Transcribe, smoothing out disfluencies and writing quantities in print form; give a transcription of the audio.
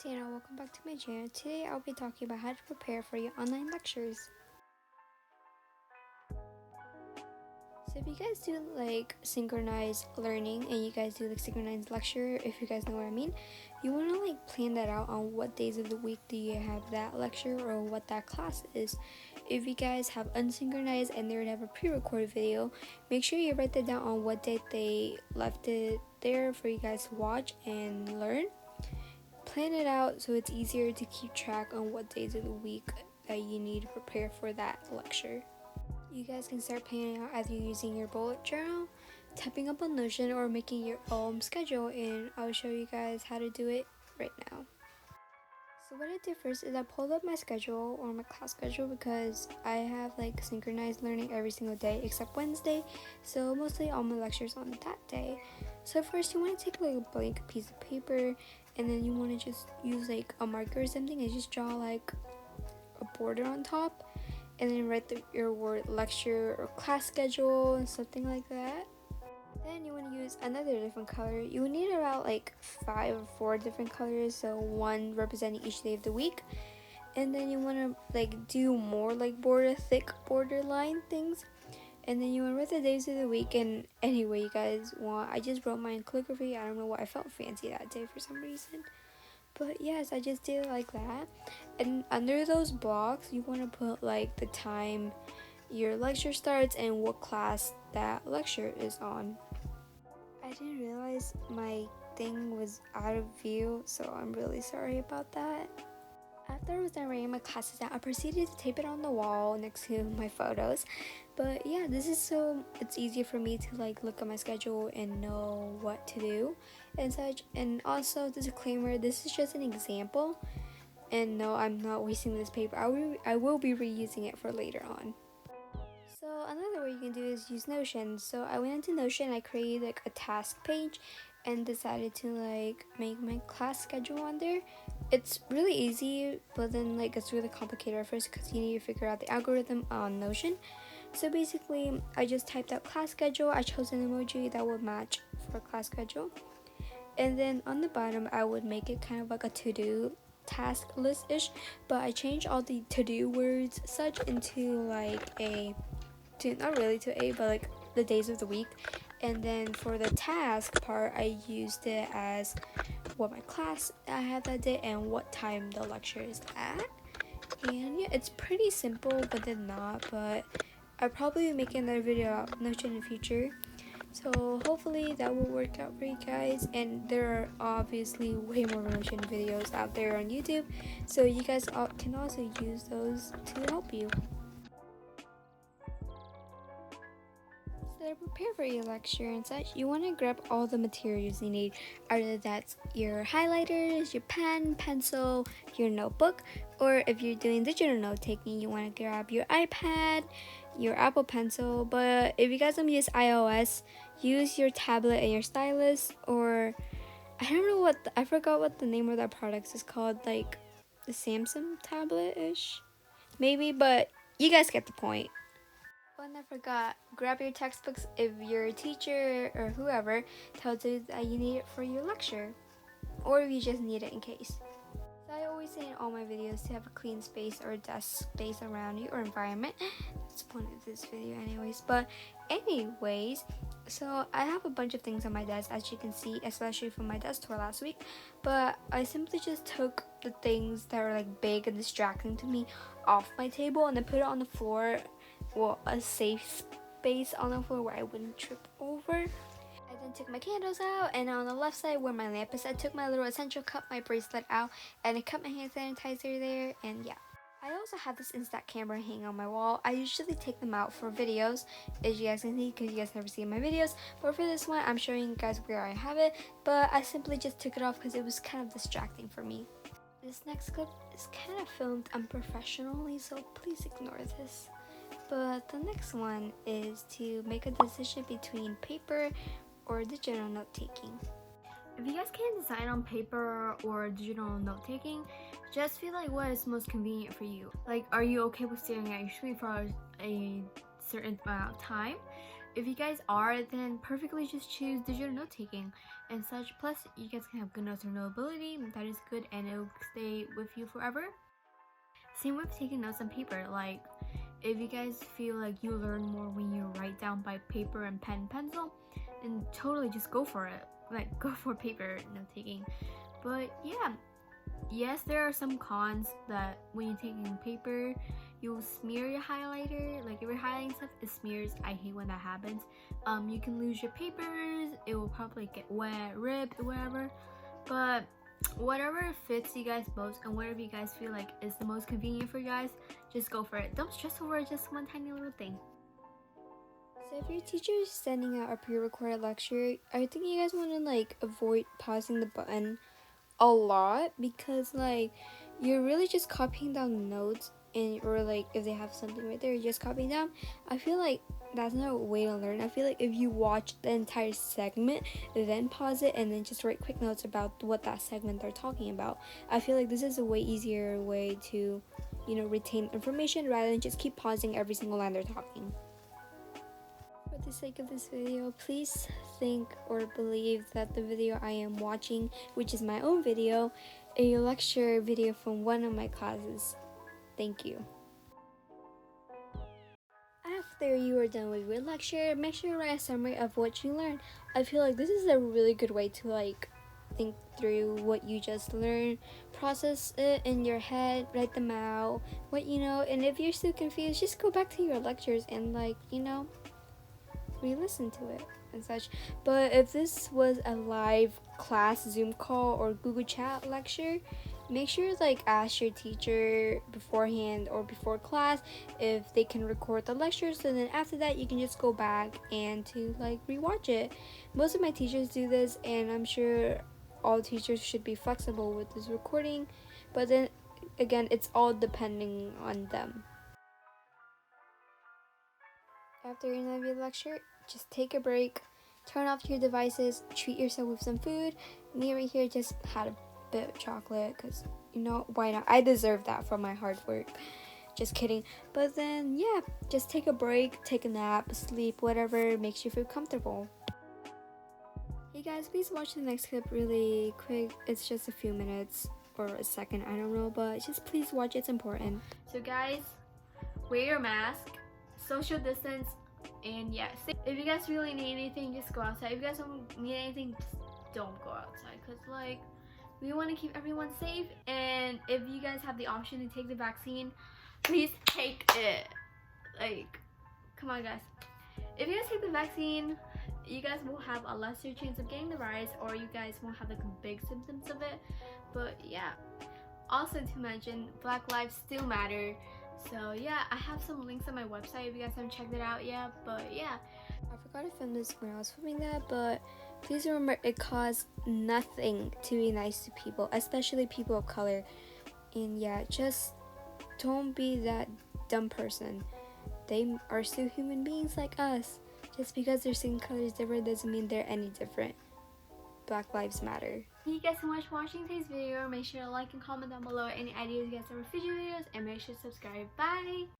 Tana, welcome back to my channel. Today I'll be talking about how to prepare for your online lectures. So if you guys do like synchronized learning and you guys do like synchronized lecture, if you guys know what I mean, you want to like plan that out on what days of the week do you have that lecture or what that class is. If you guys have unsynchronized and they would have a pre-recorded video, make sure you write that down on what date they left it there for you guys to watch and learn. Plan it out so it's easier to keep track on what days of the week that you need to prepare for that lecture. You guys can start planning out either using your bullet journal, typing up on Notion, or making your own schedule, and I'll show you guys how to do it right now. So what I did first is I pulled up my schedule or my class schedule because I have like synchronized learning every single day except Wednesday, so mostly all my lectures on that day. So first you want to take like a blank piece of paper, and then you want to just use like a marker or something and just draw like a border on top, and then write your word lecture or class schedule and something like that. Then you want to use another different color. You will need about like 5 or 4 different colors, so one representing each day of the week. And then you want to like do more like thick borderline things. And then you want to write the days of the week, and anyway you guys want. I just wrote mine in calligraphy. I don't know why I felt fancy that day for some reason. But yes, I just did it like that. And under those blocks, you want to put like the time your lecture starts and what class that lecture is on. I didn't realize my thing was out of view, so I'm really sorry about that. After I was done writing my classes out, I proceeded to tape it on the wall next to my photos. But yeah, this is so it's easier for me to like look at my schedule and know what to do and such. And also, disclaimer, this is just an example, and no, I'm not wasting this paper. I will be reusing it for later on. So another way you can do is use Notion. So I went into Notion, I created like a task page and decided to like make my class schedule on there. It's really easy, but then like it's really complicated at first because you need to figure out the algorithm on Notion. So basically I just typed out class schedule. I chose an emoji that would match for class schedule, and then on the bottom I would make it kind of like a to-do task list-ish, but I changed all the to-do words such into like not really to a, but like the days of the week. And then for the task part, I used it as what my class I had that day and what time the lecture is at. And yeah, it's pretty simple, but then not. But I'll probably be making another video about Notion in the future. So hopefully that will work out for you guys. And there are obviously way more Notion videos out there on YouTube, so you guys can also use those to help you. To prepare for your lecture and such, you want to grab all the materials you need. Either that's your highlighters, your pen, pencil, your notebook, or if you're doing digital note taking, you want to grab your iPad, your Apple Pencil. But if you guys don't use iOS, use your tablet and your stylus, or I don't know I forgot what the name of that product is called, like the Samsung tablet-ish, maybe, but you guys get the point. Oh, and I forgot, grab your textbooks if your teacher or whoever tells you that you need it for your lecture, or if you just need it in case. So I always say in all my videos to have a clean space or a desk space around you or environment. That's the point of this video anyways. But anyways, so I have a bunch of things on my desk, as you can see, especially from my desk tour last week. But I simply just took the things that are like big and distracting to me off my table and then put it on the floor. Well, a safe space on the floor where I wouldn't trip over. I then took my candles out, and on the left side where my lamp is, I took my little essential cup, my bracelet out, and I cut my hand sanitizer there, and yeah. I also have this Instax camera hanging on my wall. I usually take them out for videos, as you guys can see, because you guys never see my videos. But for this one, I'm showing you guys where I have it, but I simply just took it off because it was kind of distracting for me. This next clip is kind of filmed unprofessionally, so please ignore this. But the next one is to make a decision between paper or digital note taking. If you guys can't decide on paper or digital note taking, just feel like what is most convenient for you. Like, are you okay with staring at your screen for a certain amount of time? if you guys are, then perfectly just choose digital note taking and such. Plus you guys can have good notes or no ability, that is good, and it will stay with you forever. Same with taking notes on paper. Like if you guys feel like you learn more when you write down by paper and pen and pencil, then totally just go for it. Like go for paper note taking. But yeah, yes, there are some cons that when you're taking paper, you'll smear your highlighter. Like if you're highlighting stuff, it smears. I hate when that happens. You can lose your papers. It will probably get wet, ripped, whatever. But whatever fits you guys most and whatever you guys feel like is the most convenient for you guys, just go for it. Don't stress over just one tiny little thing. So if your teacher is sending out a pre-recorded lecture, I think you guys want to like avoid pausing the button a lot, because like you're really just copying down notes, and or like if they have something right there, you're just copying down. I feel like that's not a way to learn. I feel like if you watch the entire segment, then pause it and then just write quick notes about what that segment they're talking about. I feel like this is a way easier way to, you know, retain information rather than just keep pausing every single line they're talking. For the sake of this video, please think or believe that the video I am watching, which is my own video, a lecture video from one of my classes. Thank you. After you are done with your lecture, make sure to write a summary of what you learned. I feel like this is a really good way to like think through what you just learned, process it in your head, write them out, what you know, and if you're still confused, just go back to your lectures and like, you know, re-listen to it and such. But if this was a live class Zoom call or Google Chat lecture, make sure to like ask your teacher beforehand or before class if they can record the lecture, so then after that you can just go back and to like rewatch it. Most of my teachers do this, and I'm sure all teachers should be flexible with this recording, but then again, it's all depending on them. After your Navy lecture, just take a break, turn off your devices, treat yourself with some food. Me right here just had a bit of chocolate because, you know, why not? I deserve that for my hard work. Just kidding. But then, yeah, just take a break, take a nap, sleep, whatever makes you feel comfortable. Hey guys, please watch the next clip really quick. It's just a few minutes or a second, I don't know, but just please watch, it's important. So guys, wear your mask, social distance, and yes, if you guys really need anything, just go outside. If you guys don't need anything, just don't go outside, because like we want to keep everyone safe. And if you guys have the option to take the vaccine, please take it. Like, come on guys, if you guys take the vaccine, you guys will have a lesser chance of getting the virus, or you guys won't have like big symptoms of it. But yeah, also to mention, Black lives still matter. So yeah, I have some links on my website if you guys haven't checked it out yet. But yeah, I forgot to film this when I was filming that, but please remember, it costs nothing to be nice to people, especially people of color. And yeah, just don't be that dumb person. They are still human beings like us. Just because their skin color is different doesn't mean they're any different. Black lives matter. Thank you guys so much for watching today's video. Make sure to like and comment down below any ideas you guys have for future videos, and make sure to subscribe. Bye!